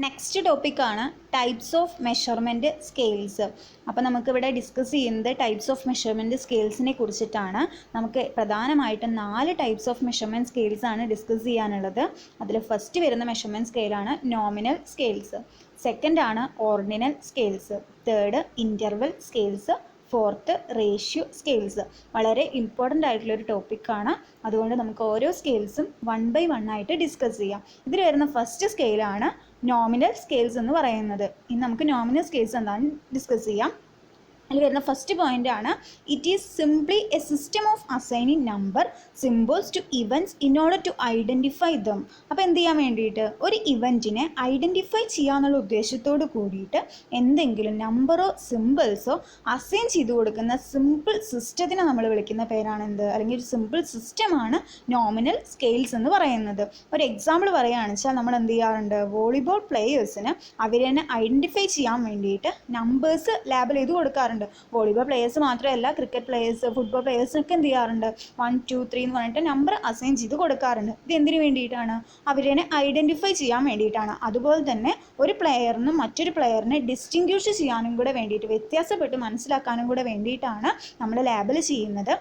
Next ടോപ്പിക്കാണ് types of measurement scales. അപ്പോൾ നമുക്കിവിടെ ഡിസ്കസ് ചെയ്യുന്നത് ടൈപ്സ് ഓഫ് മെഷർമെൻറ്റ് സ്കെയിൽസിനെ കുറിച്ചിട്ടാണ്. നമുക്ക് പ്രധാനമായിട്ടും 4 ടൈപ്സ് ഓഫ് മെഷർമെൻറ്റ് സ്കെയിൽസ് ആണ് ഡിസ്കസ് ചെയ്യാനുള്ളത്. അതിൽ ഫസ്റ്റ് വരുന്ന മെഷർമെൻറ്റ് സ്കെയിലാണ് നോമിനൽ സ്കെയിൽസ്, സെക്കൻഡ് ആണ് ordinal scales, third interval scales, fourth ratio scales. വളരെ ഇമ്പോർട്ടൻ്റ് ആയിട്ടുള്ളൊരു ടോപ്പിക്കാണ്. അതുകൊണ്ട് നമുക്ക് ഓരോ സ്കെയിൽസും 1 by 1 ആയിട്ട് ഡിസ്കസ് ചെയ്യാം. ഇതിൽ വരുന്ന ഫസ്റ്റ് സ്കെയിലാണ് നോമിനൽ സ്കെയിൽസ് എന്ന് പറയുന്നത്. ഇനി നമുക്ക് നോമിനൽ സ്കെയിൽസ് എന്താണെന്ന് ഡിസ്കസ് ചെയ്യാം. അതിൽ വരുന്ന ഫസ്റ്റ് പോയിൻ്റ് ആണ് it is simply a system of assigning number symbols to events in order to identify them. അപ്പോൾ എന്ത് ചെയ്യാൻ വേണ്ടിയിട്ട് ഒരു ഇവൻറ്റിനെ ഐഡൻറ്റിഫൈ ചെയ്യാന്നുള്ള ഉദ്ദേശത്തോട് കൂടിയിട്ട് എന്തെങ്കിലും നമ്പറോ സിമ്പിൾസോ അസൈൻ ചെയ്ത് കൊടുക്കുന്ന സിമ്പിൾ സിസ്റ്റത്തിനെ നമ്മൾ വിളിക്കുന്ന പേരാണ് എന്ത്, അല്ലെങ്കിൽ ഒരു സിമ്പിൾ സിസ്റ്റമാണ് നോമിനൽ സ്കെയിൽസ് എന്ന് പറയുന്നത്. ഒരു എക്സാമ്പിൾ പറയുകയാണെന്ന് വെച്ചാൽ നമ്മൾ എന്ത് ചെയ്യാറുണ്ട്, വോളിബോൾ പ്ലേയേഴ്സിന് അവരെ ഐഡൻറ്റിഫൈ ചെയ്യാൻ വേണ്ടിയിട്ട് നമ്പേഴ്സ് ലേബൽ ചെയ്ത് കൊടുക്കാറുണ്ട്. വോളിബോൾ പ്ലേയേഴ്സ് മാത്രമല്ല, ക്രിക്കറ്റ് പ്ലേയേഴ്സ്, ഫുട്ബോൾ പ്ലേയേഴ്സിനൊക്കെ എന്ത് ചെയ്യാറുണ്ട്, 1 2 3 എന്ന് പറഞ്ഞിട്ട് നമ്പർ അസൈൻ ചെയ്ത് കൊടുക്കാറുണ്ട്. ഇത് എന്തിനു വേണ്ടിയിട്ടാണ്, അവരെ ഐഡൻറ്റിഫൈ ചെയ്യാൻ വേണ്ടിയിട്ടാണ്. അതുപോലെ തന്നെ ഒരു പ്ലെയറിനും മറ്റൊരു പ്ലെയറിനെ ഡിസ്റ്റിങ്ക്വിഷ് ചെയ്യാനും കൂടെ വേണ്ടിയിട്ട്, വ്യത്യാസപ്പെട്ട് മനസ്സിലാക്കാനും കൂടെ വേണ്ടിയിട്ടാണ് നമ്മൾ ലേബൽ ചെയ്യുന്നത്.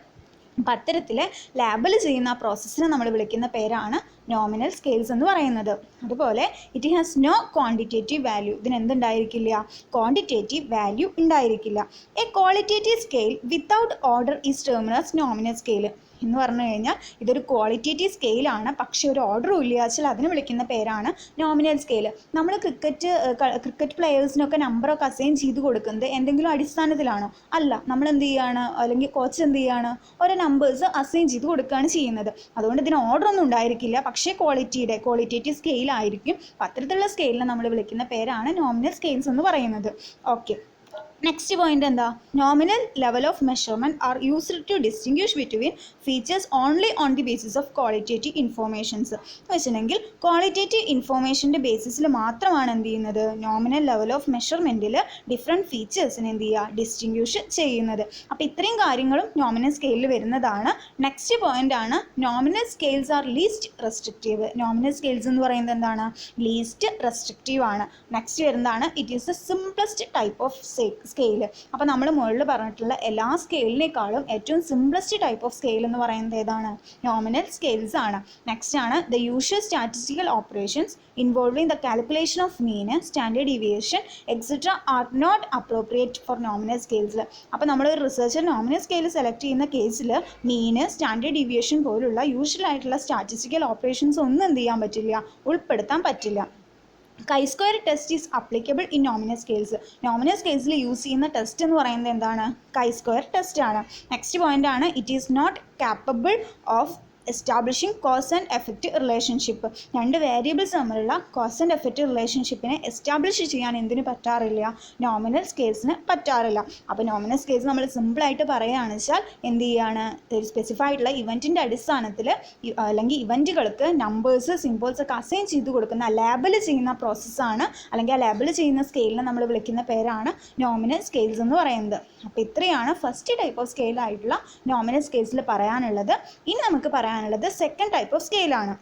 അപ്പം അത്തരത്തിൽ ലേബൽ ചെയ്യുന്ന ആ പ്രോസസ്സിനെ നമ്മൾ വിളിക്കുന്ന പേരാണ് നോമിനൽ സ്കെയിൽസ് എന്ന് പറയുന്നത്. അതുപോലെ it has no quantitative value. ഇതിന് എന്തുണ്ടായിരിക്കില്ല, ക്വാണ്ടിറ്റേറ്റീവ് വാല്യൂ ഉണ്ടായിരിക്കില്ല. A qualitative scale without order is termed as nominal scale എന്ന് പറഞ്ഞു കഴിഞ്ഞാൽ ഇതൊരു ക്വാളിറ്റേറ്റീവ് സ്കെയിലാണ്, പക്ഷേ ഒരു ഓർഡറും ഇല്ല വെച്ചാൽ അതിന് വിളിക്കുന്ന പേരാണ് നോമിനൽ സ്കെയിൽ. നമ്മൾ ക്രിക്കറ്റ് പ്ലെയേഴ്സിനൊക്കെ നമ്പറൊക്കെ അസൈൻ ചെയ്ത് കൊടുക്കുന്നത് എന്തെങ്കിലും അടിസ്ഥാനത്തിലാണോ? അല്ല, നമ്മൾ എന്ത് ചെയ്യുകയാണ്, അല്ലെങ്കിൽ കോച്ച് എന്ത് ചെയ്യുകയാണ്, ഓരോ നമ്പേഴ്സ് അസൈൻ ചെയ്ത് കൊടുക്കുകയാണ് ചെയ്യുന്നത്. അതുകൊണ്ട് ഇതിന് ഓർഡർ ഒന്നും ഉണ്ടായിരിക്കില്ല, പക്ഷേ ക്വാളിറ്റേറ്റീവ് സ്കെയിലായിരിക്കും. അത്തരത്തിലുള്ള സ്കെയിലിനെ നമ്മൾ വിളിക്കുന്ന പേരാണ് നോമിനൽ സ്കെയിൽസ് എന്ന് പറയുന്നത്. ഓക്കെ, നെക്സ്റ്റ് പോയിന്റ് എന്താ, nominal level of measurement are used to distinguish between features only on the basis of qualitative informations. എന്ന് വെച്ചിട്ടുണ്ടെങ്കിൽ ക്വാളിറ്റേറ്റീവ് ഇൻഫോർമേഷൻ്റെ ബേസിസിൽ മാത്രമാണ് എന്ത് ചെയ്യുന്നത്, നോമിനൽ ലെവൽ ഓഫ് മെഷർമെൻറ്റിൽ ഡിഫറെൻറ്റ് ഫീച്ചേഴ്സിനെ എന്ത് ചെയ്യുക, ഡിസ്റ്റിങ്ക്വിഷ് ചെയ്യുന്നത്. അപ്പോൾ ഇത്രയും കാര്യങ്ങളും നോമിനൽ സ്കെയിലിൽ വരുന്നതാണ്. നെക്സ്റ്റ് പോയിന്റ് ആണ് nominal scales R least restrictive. Nominal scales എന്ന് പറയുന്നത് എന്താണ്, ലീസ്റ്റ് റെസ്ട്രിക്റ്റീവ് ആണ്. നെക്സ്റ്റ് വരുന്നതാണ് it is the simplest type of scale. അപ്പോൾ നമ്മൾ മുകളിൽ പറഞ്ഞിട്ടുള്ള എല്ലാ സ്കെയിലിനേക്കാളും ഏറ്റവും സിംപ്ലസ്റ്റ് ടൈപ്പ് ഓഫ് സ്കെയിൽ എന്ന് പറയുന്നത് ഏതാണ്, നോമിനൽ സ്കെയിൽസ് ആണ്. നെക്സ്റ്റ് ആണ് the usual statistical operations involving the calculation of mean, standard deviation etcetera are not appropriate for nominal scales. അപ്പോൾ നമ്മൾ ഒരു റിസർച്ചർ നോമിനൽ സ്കെയിൽ സെലക്ട് ചെയ്യുന്ന കേസിൽ മീന്, സ്റ്റാൻഡേർഡ് ഡീവിയേഷൻ പോലുള്ള യൂഷ്വൽ ആയിട്ടുള്ള സ്റ്റാറ്റിസ്റ്റിക്കൽ ഓപ്പറേഷൻസ് ഒന്നും എന്ത് ചെയ്യാൻ പറ്റില്ല, ഉൾപ്പെടുത്താൻ പറ്റില്ല. Chi-square test is applicable in nominal scales. Nominal സ്കെയിൽസിൽ യൂസ് ചെയ്യുന്ന ടെസ്റ്റ് എന്ന് പറയുന്നത് എന്താണ്, Chi-square ടെസ്റ്റ് ആണ്. നെക്സ്റ്റ് പോയിന്റ് ആണ് it is not capable of establishing cause and effect relationship. രണ്ട് വേരിയബിൾസ് തമ്മിലുള്ള കോസ് ആൻഡ് എഫക്റ്റ് റിലേഷൻഷിപ്പിനെ എസ്റ്റാബ്ലിഷ് ചെയ്യാൻ എന്തിന് പറ്റാറില്ല, നോമിനൽ സ്കെയിൽസിന് പറ്റാറില്ല. അപ്പോൾ നോമിനൽ സ്കെയിൽസ് നമ്മൾ സിമ്പിളായിട്ട് പറയുകയാണെന്ന് വെച്ചാൽ എന്ത് ചെയ്യുകയാണ്, ഒരു സ്പെസിഫൈ ആയിട്ടുള്ള ഇവൻറ്റിൻ്റെ അടിസ്ഥാനത്തിൽ അല്ലെങ്കിൽ ഇവൻറ്റുകൾക്ക് നമ്പേഴ്സ്, സിംബോൾസ് ഒക്കെ അസൈൻ ചെയ്ത് കൊടുക്കുന്ന, ലേബൽ ചെയ്യുന്ന പ്രോസസ്സാണ്, അല്ലെങ്കിൽ ആ ലേബൽ ചെയ്യുന്ന സ്കെയിലിനെ നമ്മൾ വിളിക്കുന്ന പേരാണ് നോമിനൽ സ്കെയിൽസ് എന്ന് പറയുന്നത്. അപ്പോൾ ഇത്രയാണ് ഫസ്റ്റ് ടൈപ്പ് ഓഫ് സ്കെയിലായിട്ടുള്ള നോമിനൽ സ്കെയിൽസിൽ പറയാനുള്ളത്. ഇനി നമുക്ക് പറയാനുള്ളത് സെക്കൻഡ് ടൈപ്പ് ഓഫ് സ്കെയിലാണ്.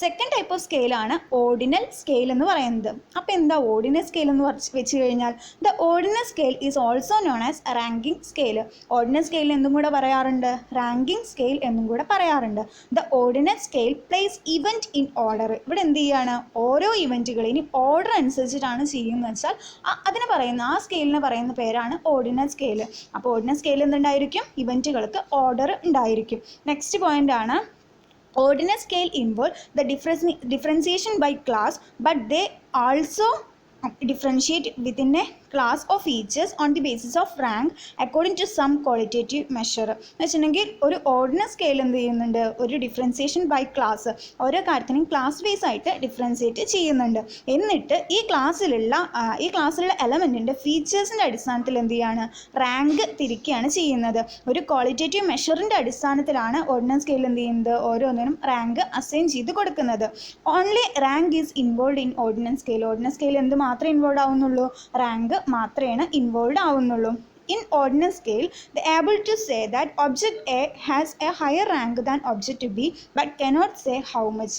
സെക്കൻഡ് ടൈപ്പ് ഓഫ് സ്കെയിലാണ് ഓർഡിനൽ സ്കെയിൽ എന്ന് പറയുന്നത്. അപ്പോൾ എന്താ ഓർഡിനൽ സ്കെയിൽ എന്ന് വെച്ച് കഴിഞ്ഞാൽ, the ordinal scale is also known as ranking scale. Ordinal scale എന്നും കൂടെ പറയാറുണ്ട്, റാങ്കിങ് സ്കെയിൽ എന്നും കൂടെ പറയാറുണ്ട്. The ordinal scale place event in order. ഇവിടെ എന്ത് ചെയ്യാണ്, ഓരോ ഇവൻറ്റുകളെയും ഓർഡർ അനുസരിച്ചിട്ടാണ് ചെയ്യുന്നത് വെച്ചാൽ അതിനെ പറയുന്ന, ആ സ്കെയിലിനെ പറയുന്ന പേരാണ് ഓർഡിനൽ സ്കെയിൽ. അപ്പോൾ ഓർഡിനൽ സ്കെയിൽ എന്തുണ്ടായിരിക്കും, ഇവൻറ്റുകൾക്ക് ഓർഡർ ഉണ്ടായിരിക്കും. നെക്സ്റ്റ് പോയിന്റ് ആണ് ordinal scale involve the differentiation by class, but they also differentiate within a class of features on the basis of rank according to some qualitative measure. എന്ന് വെച്ചിട്ടുണ്ടെങ്കിൽ ഒരു ordinal scale എന്ത് ചെയ്യുന്നുണ്ട്, ഒരു differentiation by class, ഓരോ കാര്യത്തിനും class vice ആയിട്ട് ഡിഫറൻസിയേറ്റ് ചെയ്യുന്നുണ്ട്. എന്നിട്ട് ഈ ക്ലാസ്സിലുള്ള എലമെൻറ്റിൻ്റെ ഫീച്ചേഴ്സിൻ്റെ അടിസ്ഥാനത്തിൽ എന്ത് ചെയ്യാണ്, റാങ്ക് തിരിക്കുകയാണ് ചെയ്യുന്നത്. ഒരു ക്വാളിറ്റേറ്റീവ് മെഷറിൻ്റെ അടിസ്ഥാനത്തിലാണ് ഓർഡിനൽ സ്കെയിൽ എന്ത് ചെയ്യുന്നത്, ഓരോന്നിനും റാങ്ക് അസൈൻ ചെയ്ത് കൊടുക്കുന്നത്. Only rank is involve in ordinal scale. Ordinal scale എന്ത് മാത്രമേ ഇൻവോൾവ് ആവുന്നുള്ളൂ, റാങ്ക് മാത്രമേ involve ആവുന്നുള്ളൂ. In ordinal scale, they are able to say that object A has a higher rank than object B, but cannot say how much.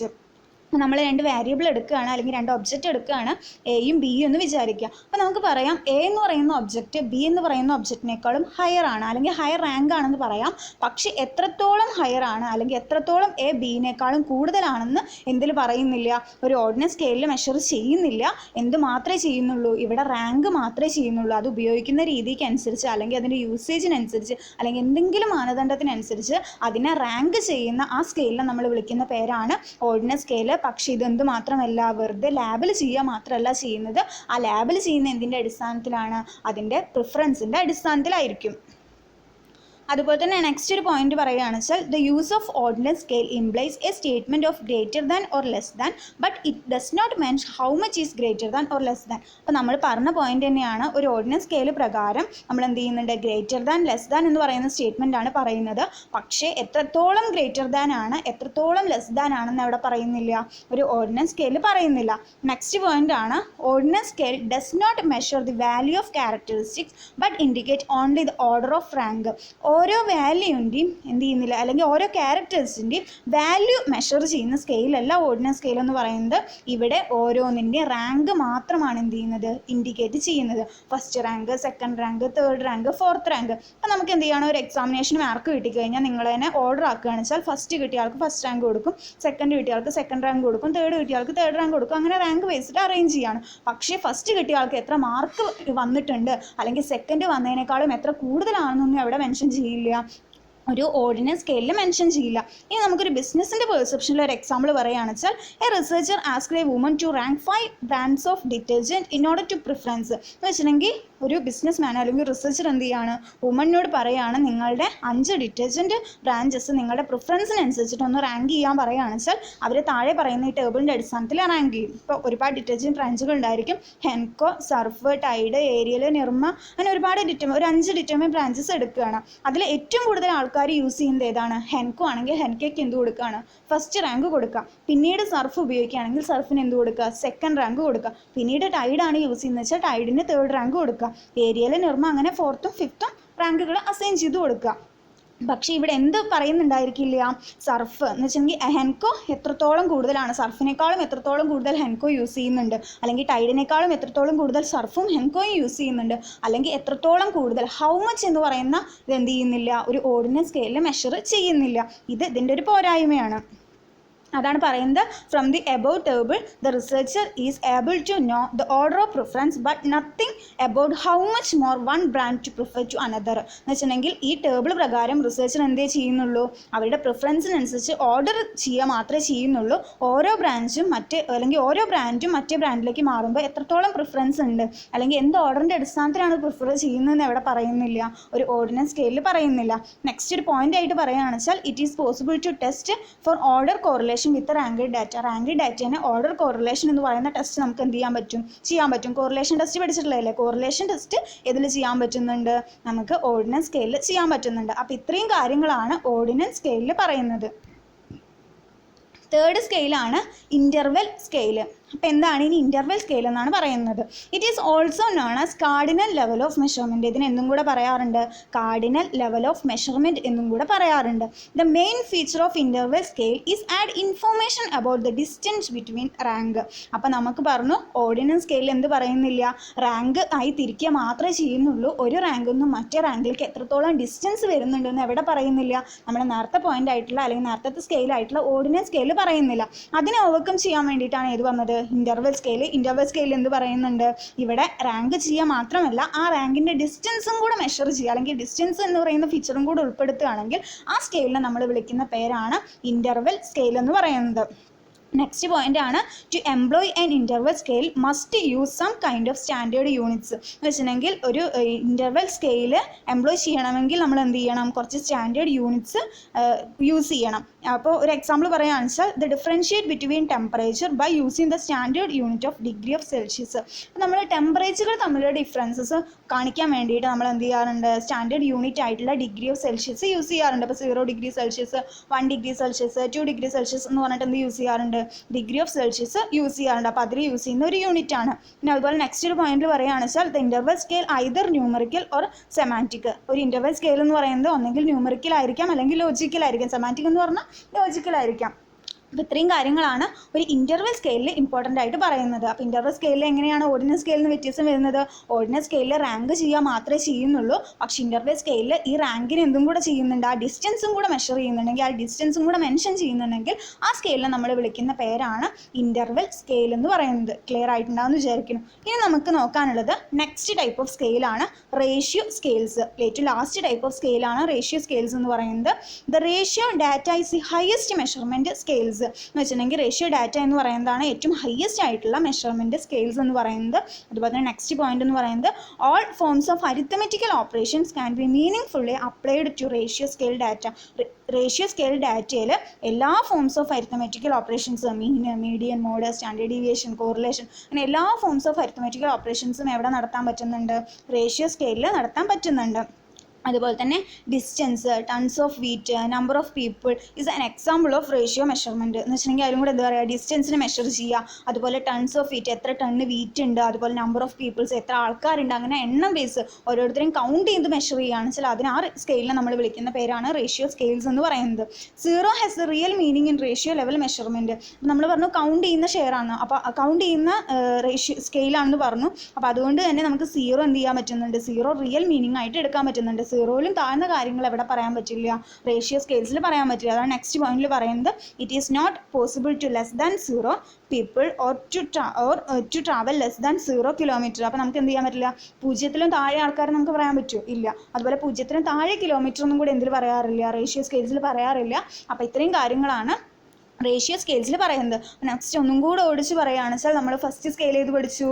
നമ്മൾ രണ്ട് variable എടുക്കുകയാണ് അല്ലെങ്കിൽ രണ്ട് object എടുക്കുകയാണ്, എയും ബിയും എന്ന് വിചാരിക്കുക. അപ്പോൾ നമുക്ക് പറയാം എ എന്ന് പറയുന്ന ഒബ്ജക്റ്റ് ബി എന്ന് പറയുന്ന ഒബ്ജക്റ്റിനേക്കാളും ഹയർ ആണ് അല്ലെങ്കിൽ ഹയർ റാങ്ക് ആണെന്ന് പറയാം. പക്ഷേ എത്രത്തോളം ഹയർ ആണ് അല്ലെങ്കിൽ എത്രത്തോളം എ ബിയിനേക്കാളും കൂടുതലാണെന്ന് എന്തിൽ പറയുന്നില്ല, ഒരു ഓർഡിനറി സ്കെയിലിൽ മെഷർ ചെയ്യുന്നില്ല. എന്ത് മാത്രമേ ചെയ്യുന്നുള്ളൂ, ഇവിടെ റാങ്ക് മാത്രമേ ചെയ്യുന്നുള്ളൂ. അത് ഉപയോഗിക്കുന്ന രീതിക്ക് അനുസരിച്ച് അല്ലെങ്കിൽ അതിൻ്റെ യൂസേജിനനുസരിച്ച് അല്ലെങ്കിൽ എന്തെങ്കിലും മാനദണ്ഡത്തിനനുസരിച്ച് അതിനെ റാങ്ക് ചെയ്യുന്ന ആ സ്കെയിലിനെ നമ്മൾ വിളിക്കുന്ന പേരാണ് ഓർഡിനറി സ്കെയിൽ. പക്ഷേ ഇതെന്ത് മാത്രമല്ല, വെറുതെ ലാബിൽ ചെയ്യുക മാത്രമല്ല ചെയ്യുന്നത്. ആ ലാബിൽ ചെയ്യുന്ന എന്തിൻ്റെ അടിസ്ഥാനത്തിലാണ്, അതിൻ്റെ പ്രിഫറൻസിൻ്റെ അടിസ്ഥാനത്തിലായിരിക്കും. അതുപോലെ തന്നെ നെക്സ്റ്റ് ഒരു പോയിന്റ് പറയുകയാണെന്ന് വെച്ചാൽ the use of ordinary scale implies a statement of greater than or less than but it does not mention how much is greater than or less than. അപ്പോൾ നമ്മൾ പറഞ്ഞ പോയിന്റ് തന്നെയാണ്, ഒരു ഓർഡിനറി സ്കെയിൽ പ്രകാരം നമ്മൾ എന്ത് ചെയ്യുന്നുണ്ട്, ഗ്രേറ്റർ ദാൻ ലെസ് ദാൻ എന്ന് പറയുന്ന സ്റ്റേറ്റ്മെൻ്റ് ആണ് പറയുന്നത്. പക്ഷേ എത്രത്തോളം ഗ്രേറ്റർ ദാൻ ആണ് എത്രത്തോളം ലെസ് ദാൻ ആണെന്ന് അവിടെ പറയുന്നില്ല, ഒരു ഓർഡിനറി സ്കെയിൽ പറയുന്നില്ല. നെക്സ്റ്റ് പോയിന്റ് ആണ്, ordinary scale does not measure the value of characteristics but indicate only the order of rank. ഓരോ വാല്യൂൻ്റെയും എന്ത് ചെയ്യുന്നില്ല അല്ലെങ്കിൽ ഓരോ ക്യാരക്ടേഴ്സിൻ്റെയും വാല്യൂ മെഷർ ചെയ്യുന്ന സ്കെയിലല്ല ഓർഡിനറി സ്കെയിൽ എന്ന് പറയുന്നത്. ഇവിടെ ഓരോന്നിൻ്റെയും റാങ്ക് മാത്രമാണ് എന്ത് ചെയ്യുന്നത്, ഇൻഡിക്കേറ്റ് ചെയ്യുന്നത്. First rank, second rank, third rank, fourth rank. അപ്പോൾ നമുക്ക് എന്ത് ചെയ്യണം, ഒരു എക്സാമിനേഷൻ മാർക്ക് കിട്ടിക്കഴിഞ്ഞാൽ നിങ്ങൾ തന്നെ ഓർഡർ ആക്കുകയാണെന്ന് വെച്ചാൽ ഫസ്റ്റ് കിട്ടിയ ആൾക്ക് ഫസ്റ്റ് റാങ്ക് കൊടുക്കും, സെക്കൻഡ് കിട്ടിയ ആൾക്ക് സെക്കൻഡ് റാങ്ക് കൊടുക്കും, തേർഡ് കിട്ടിയ ആൾക്ക് തേർഡ് റാങ്ക് കൊടുക്കും. അങ്ങനെ റാങ്ക് ബേസ്ഡ് അറേഞ്ച് ചെയ്യാണ്. പക്ഷേ ഫസ്റ്റ് കിട്ടിയ ആൾക്ക് എത്ര മാർക്ക് വന്നിട്ടുണ്ട് അല്ലെങ്കിൽ സെക്കൻഡ് വന്നതിനേക്കാളും എത്ര കൂടുതലാണെന്നൊന്നും അവിടെ മെൻഷൻ ചെയ്യില്ല, ഒരു ഓർഡിനറി സ്കെയിലിൽ മെൻഷൻ ചെയ്യില്ല. ഇനി നമുക്കൊരു ബിസിനസ്സിൻ്റെ പെർസെപ്ഷനിൽ ഒരു എക്സാമ്പിൾ പറയുകയാണെന്ന് വെച്ചാൽ a researcher asked a woman to rank 5 brands of detergent in order to preference. എന്ന് വെച്ചിട്ടുണ്ടെങ്കിൽ ഒരു ബിസിനസ് മാൻ അല്ലെങ്കിൽ റിസർച്ചർ എന്ത് ചെയ്യാണ്, വുമണിനോട് പറയുകയാണ് നിങ്ങളുടെ 5 ഡിറ്റർജൻറ്റ് ബ്രാൻഡ്സ് നിങ്ങളുടെ പ്രിഫറൻസിനനുസരിച്ചിട്ട് ഒന്ന് റാങ്ക് ചെയ്യാൻ പറയുകയാണെന്ന് വെച്ചാൽ അവർ താഴെ പറയുന്ന ഈ ടേബിളിൻ്റെ അടിസ്ഥാനത്തിൽ റാങ്ക് ചെയ്യും. ഇപ്പോൾ ഒരുപാട് ഡിറ്റർജൻറ്റ് ബ്രാൻഡുകൾ ഉണ്ടായിരിക്കും, ഹെൻകോ, സർഫ്, ടൈഡ്, ഏരിയൽ, നിർമ്മ, അങ്ങനെ ഒരുപാട് ഒരു 5 ഡിറ്റർജൻറ്റ് ബ്രാൻഡ്സ് എടുക്കുകയാണ്. അതിൽ ഏറ്റവും കൂടുതൽ ആൾക്കാർ യൂസ് ചെയ്യുന്നത് ഏതാണ്, ഹെൻകോ ആണെങ്കിൽ ഹെൻകോയ്ക്ക് എന്ത് കൊടുക്കുകയാണ്, ഫസ്റ്റ് റാങ്ക് കൊടുക്കുക. പിന്നീട് സർഫ് ഉപയോഗിക്കുകയാണെങ്കിൽ സർഫിന് എന്ത് കൊടുക്കുക, സെക്കൻഡ് റാങ്ക് കൊടുക്കുക. പിന്നീട് ടൈഡാണ് യൂസ് ചെയ്യുന്നത് വെച്ചാൽ ടൈഡിന് തേർഡ് റാങ്ക് കൊടുക്കുക. ഏരിയയിൽ, നിർമ്മ, അങ്ങനെ 4th, 5th റാങ്കുകൾ അസൈൻ ചെയ്ത് കൊടുക്കുക. പക്ഷേ ഇവിടെ എന്ത് പറയുന്നുണ്ടായിരിക്കില്ല, സർഫ് എന്ന് വെച്ചിട്ടുണ്ടെങ്കിൽ ഹെൻകോ എത്രത്തോളം കൂടുതലാണ്, സർഫിനേക്കാളും എത്രത്തോളം കൂടുതൽ ഹെൻകോ യൂസ് ചെയ്യുന്നുണ്ട്, അല്ലെങ്കിൽ ടൈഡിനേക്കാളും എത്രത്തോളം കൂടുതൽ സർഫും ഹെൻകോയും യൂസ് ചെയ്യുന്നുണ്ട്, അല്ലെങ്കിൽ എത്രത്തോളം കൂടുതൽ ഹൗ മച്ച് എന്ന് പറയുന്ന ഇത് എന്ത് ചെയ്യുന്നില്ല, ഒരു ഓർഡിനറി സ്കെയിലിൽ മെഷർ ചെയ്യുന്നില്ല. ഇതിൻ്റെ ഒരു പോരായ്മയാണ്. അതാണ് പറയുന്നത്, from the above table the researcher is able to know the order of preference but nothing about how much more one brand to prefer to another. എന്ന് വെച്ചിട്ടുണ്ടെങ്കിൽ ഈ ടേബിൾ പ്രകാരം റിസർച്ചർ എന്തേ ചെയ്യുന്നുള്ളൂ, അവരുടെ പ്രിഫറൻസിനനുസരിച്ച് ഓർഡർ ചെയ്യുക മാത്രമേ ചെയ്യുന്നുള്ളൂ. ഓരോ ബ്രാൻഡും ഓരോ ബ്രാൻഡും മറ്റേ ബ്രാൻഡിലേക്ക് മാറുമ്പോൾ എത്രത്തോളം പ്രിഫറൻസ് ഉണ്ട് അല്ലെങ്കിൽ എന്ത് ഓർഡറിൻ്റെ അടിസ്ഥാനത്തിലാണ് പ്രിഫർ ചെയ്യുന്നതെന്ന് എവിടെ പറയുന്നില്ല, ഒരു ഓർഡിനറി സ്കെയിലിൽ പറയുന്നില്ല. നെക്സ്റ്റ് ഒരു പോയിന്റ് ആയിട്ട് പറയുകയാണെന്ന് വെച്ചാൽ it is possible to test for order correlation with rank data. Rank ഡാറ്റേനെ ഓർഡർ കോറിലേഷൻ എന്ന് പറയുന്ന ടെസ്റ്റ് നമുക്ക് എന്ത് ചെയ്യാൻ പറ്റും. കോറിലേഷൻ ടെസ്റ്റ് പഠിച്ചിട്ടുള്ളതല്ലേ, കോറിലേഷൻ ടെസ്റ്റ് ഇതിൽ ചെയ്യാൻ പറ്റുന്നുണ്ട്, നമുക്ക് ഓർഡിനറി സ്കെയിലിൽ ചെയ്യാൻ പറ്റുന്നുണ്ട്. അപ്പോൾ ഇത്രയും കാര്യങ്ങളാണ് ഓർഡിനറി സ്കെയിലിൽ പറയുന്നത്. തേർഡ് സ്കെയിലാണ് ഇൻ്റർവെൽ സ്കെയിൽ. അപ്പോൾ എന്താണ് ഇനി ഇൻ്റർവെൽ സ്കെയിൽ എന്നാണ് പറയുന്നത്. It is also known as cardinal level of measurement. ഇതിന് എന്നും കൂടെ പറയാറുണ്ട്, കാർഡിനൽ ലെവൽ ഓഫ് മെഷർമെൻറ്റ് എന്നും കൂടെ പറയാറുണ്ട്. The main feature of interval scale is add information about the distance between rank. അപ്പോൾ നമുക്ക് പറഞ്ഞു ഓർഡിനറി സ്കെയിൽ എന്ത് പറയുന്നില്ല, റാങ്ക് ആയി തിരിക്കുക മാത്രമേ ചെയ്യുന്നുള്ളൂ. ഒരു റാങ്കിൽ നിന്നും മറ്റേ റാങ്കിലേക്ക് എത്രത്തോളം ഡിസ്റ്റൻസ് വരുന്നുണ്ടെന്ന് എവിടെ പറയുന്നില്ല, നമ്മുടെ നേരത്തെ പോയിന്റ് ആയിട്ടുള്ള അല്ലെങ്കിൽ നേരത്തെ സ്കെയിലായിട്ടുള്ള ഓർഡിനറി സ്കെയിൽ പറയുന്നില്ല. അതിനെ ഓവർകം ചെയ്യാൻ വേണ്ടിയിട്ടാണ് ഏത് വന്നത്, ഇൻ്റർവെൽ സ്കെയിൽ. ഇൻ്റർവെൽ സ്കെയിൽ എന്ത് പറയുന്നുണ്ട്, ഇവിടെ റാങ്ക് ചെയ്യുക മാത്രമല്ല ആ റാങ്കിൻ്റെ ഡിസ്റ്റൻസും കൂടെ മെഷർ ചെയ്യുക, അല്ലെങ്കിൽ ഡിസ്റ്റൻസ് എന്ന് പറയുന്ന ഫീച്ചറും കൂടെ ഉൾപ്പെടുത്തുകയാണെങ്കിൽ ആ സ്കെയിലിനെ നമ്മൾ വിളിക്കുന്ന പേരാണ് ഇൻ്റർവെൽ സ്കെയിൽ എന്ന് പറയുന്നത്. നെക്സ്റ്റ് പോയിന്റ് ആണ്, to employ an interval scale must use some kind of standard units. എന്ന് വെച്ചിട്ടുണ്ടെങ്കിൽ ഒരു ഇൻ്റർവെൽ സ്കെയിൽ എംപ്ലോയ് ചെയ്യണമെങ്കിൽ നമ്മൾ എന്ത് ചെയ്യണം, കുറച്ച് സ്റ്റാൻഡേർഡ് യൂണിറ്റ്സ് യൂസ് ചെയ്യണം. അപ്പോൾ ഒരു എക്സാമ്പിൾ പറയുകയാണെന്ന് വെച്ചാൽ the differentiate between temperature by using the standard unit of degree of Celsius. അപ്പോൾ നമ്മൾ ടെമ്പറേച്ചറുകൾ തമ്മിലുള്ള ഡിഫറൻസസ് കാണിക്കാൻ വേണ്ടിയിട്ട് നമ്മൾ എന്ത് ചെയ്യാറുണ്ട്, സ്റ്റാൻഡേർഡ് യൂണിറ്റ് ആയിട്ടുള്ള ഡിഗ്രി ഓഫ് സെൽഷ്യസ് യൂസ് ചെയ്യാറുണ്ട്. അപ്പോൾ 0 degree Celsius, 1 degree Celsius, 2 degree Celsius എന്ന് പറഞ്ഞിട്ട് എന്ത് യൂസ് ചെയ്യാറുണ്ട്, ഡിഗ്രി ഓഫ് സെൽഷ്യസ് യൂസ് ചെയ്യാറുണ്ട്. അപ്പോൾ അതിൽ യൂസ് ചെയ്യുന്ന ഒരു യൂണിറ്റ് ആണ്. പിന്നെ അതുപോലെ നെക്സ്റ്റ് ഒരു പോയിന്റിൽ പറയുകയാണെന്ന് വെച്ചാൽ the interval scale either numerical or semantic. ഒരു ഇൻ്റർവെൽ സ്കെയിൽ എന്ന് പറയുന്നത് ഒന്നെങ്കിൽ ന്യൂമറിക്കൽ ആയിരിക്കാം അല്ലെങ്കിൽ ലോജിക്കൽ ആയിരിക്കാം. സെമാൻറ്റിക് എന്ന് പറഞ്ഞാൽ ലോജിക്കൽ ആയിരിക്കാം. അപ്പോൾ ഇത്രയും കാര്യങ്ങളാണ് ഒരു ഇൻ്റർവൽ സ്കെയിലിൽ ഇമ്പോർട്ടൻ്റ് ആയിട്ട് പറയുന്നത്. അപ്പോൾ ഇൻ്റർവൽ സ്കെയിലിൽ എങ്ങനെയാണ് ഓർഡിനൽ സ്കെയിലിൽ നിന്ന് വ്യത്യാസം വരുന്നത്? ഓർഡിനൽ സ്കെയിലിൽ റാങ്ക് ചെയ്യുക മാത്രമേ ചെയ്യുന്നുള്ളൂ. പക്ഷേ ഇൻ്റർവൽ സ്കെയിലിൽ ഈ റാങ്കിന് എന്തും കൂടെ ചെയ്യുന്നുണ്ട്, ആ ഡിസ്റ്റൻസും കൂടെ മെഷർ ചെയ്യുന്നുണ്ടെങ്കിൽ, ആ ഡിസ്റ്റൻസും കൂടെ മെൻഷൻ ചെയ്യുന്നുണ്ടെങ്കിൽ ആ സ്കെയിലിനെ നമ്മൾ വിളിക്കുന്ന പേരാണ് ഇൻ്റർവൽ സ്കെയിൽ എന്ന് പറയുന്നത്. ക്ലിയർ ആയിട്ടുണ്ടാകുമെന്ന് വിചാരിക്കുന്നു. ഇനി നമുക്ക് നോക്കാനുള്ളത് നെക്സ്റ്റ് ടൈപ്പ് ഓഫ് സ്കെയിലാണ് റേഷ്യോ സ്കെയിൽസ്. ഏറ്റവും ലാസ്റ്റ് ടൈപ്പ് ഓഫ് സ്കെയിലാണ് റേഷ്യോ സ്കെയിൽസ് എന്ന് പറയുന്നത്. The ratio data is the highest measurement scales എന്ന് വെച്ചിട്ടുണ്ടെങ്കിൽ റേഷ്യോ ഡാറ്റ എന്ന് പറയുന്നതാണ് ഏറ്റവും ഹയസ്റ്റ് ആയിട്ടുള്ള മെഷർമെൻറ്റ് സ്കെയിൽസ് എന്ന് പറയുന്നത്. അതുപോലെ തന്നെ നെക്സ്റ്റ് പോയിന്റ് എന്ന് പറയുന്നത് all forms of arithmetical operations can be meaning applied to ratio scale data. Ratio scale ഡാറ്റയിൽ എല്ലാ forms of arithmetical operations, mean, median, mode, standard deviation, correlation, അങ്ങനെ എല്ലാ ഫോംസ് ഓഫ് അരിത്തമെറ്റിക്കൽ ഓപ്പറേഷൻസും എവിടെ നടത്താൻ പറ്റുന്നുണ്ട്? റേഷ്യോ സ്കെയിലിൽ നടത്താൻ പറ്റുന്നുണ്ട്. അതുപോലെ തന്നെ distance, tons of wheat, number of people is an example of ratio measurement എന്ന് വെച്ചിട്ടുണ്ടെങ്കിൽ അതിലും കൂടെ എന്താ പറയുക, ഡിസ്റ്റൻസിനെ മെഷർ ചെയ്യുക, അതുപോലെ ടൺസ് ഓഫ് വീറ്റ്, എത്ര ടണ്ണ് വീറ്റ് ഉണ്ട്, അതുപോലെ നമ്പർ ഓഫ് പീപ്പിൾസ്, എത്ര ആൾക്കാരുണ്ട്, അങ്ങനെ എണ്ണം ബേസ് ഓരോരുത്തരെയും കൗണ്ട് ചെയ്ത് മെഷർ ചെയ്യുകയാണെന്ന് വെച്ചാൽ അതിന് ആ സ്കെയിലിനെ നമ്മൾ വിളിക്കുന്ന പേരാണ് റേഷ്യോ സ്കെയിൽസ് എന്ന് പറയുന്നത്. 0 has A real meaning in ratio level measurement. നമ്മൾ പറഞ്ഞു കൗണ്ട് ചെയ്യുന്ന ഷെയർ ആണ്, അപ്പോൾ കൗണ്ട് ചെയ്യുന്ന റേഷ്യോ സ്കെയിലാണെന്ന് പറഞ്ഞു. അപ്പോൾ അതുകൊണ്ട് തന്നെ നമുക്ക് 0 എന്ത് ചെയ്യാൻ പറ്റുന്നുണ്ട്? 0 റിയൽ മീനിങ് ആയിട്ട് എടുക്കാൻ പറ്റുന്നുണ്ട്. 0ലും താഴ്ന്ന കാര്യങ്ങൾ എവിടെ പറയാൻ പറ്റില്ല? റേഷ്യോ സ്കെയിൽസിൽ പറയാൻ പറ്റില്ല. അതാണ് നെക്സ്റ്റ് പോയിന്റിൽ പറയുന്നത്. It is not possible to less than 0 people or to travel less than 0 kilometre. അപ്പോൾ നമുക്ക് എന്ത് ചെയ്യാൻ പറ്റില്ല? 0ലും താഴെ ആൾക്കാരെ നമുക്ക് പറയാൻ പറ്റുമോ? ഇല്ല. അതുപോലെ 0ലും താഴെ കിലോമീറ്റർ ഒന്നും കൂടെ എന്തിൽ പറയാറില്ല? റേഷ്യോ സ്കെയിൽസിൽ പറയാറില്ല. അപ്പോൾ ഇത്രയും കാര്യങ്ങളാണ് റേഷ്യോ സ്കെയിൽസിൽ പറയുന്നത്. നെക്സ്റ്റ് ഒന്നും കൂടെ ഓടിച്ച് പറയുകയാണെന്ന് വെച്ചാൽ നമ്മൾ ഫസ്റ്റ് സ്കെയിൽ ചെയ്ത് പഠിച്ചു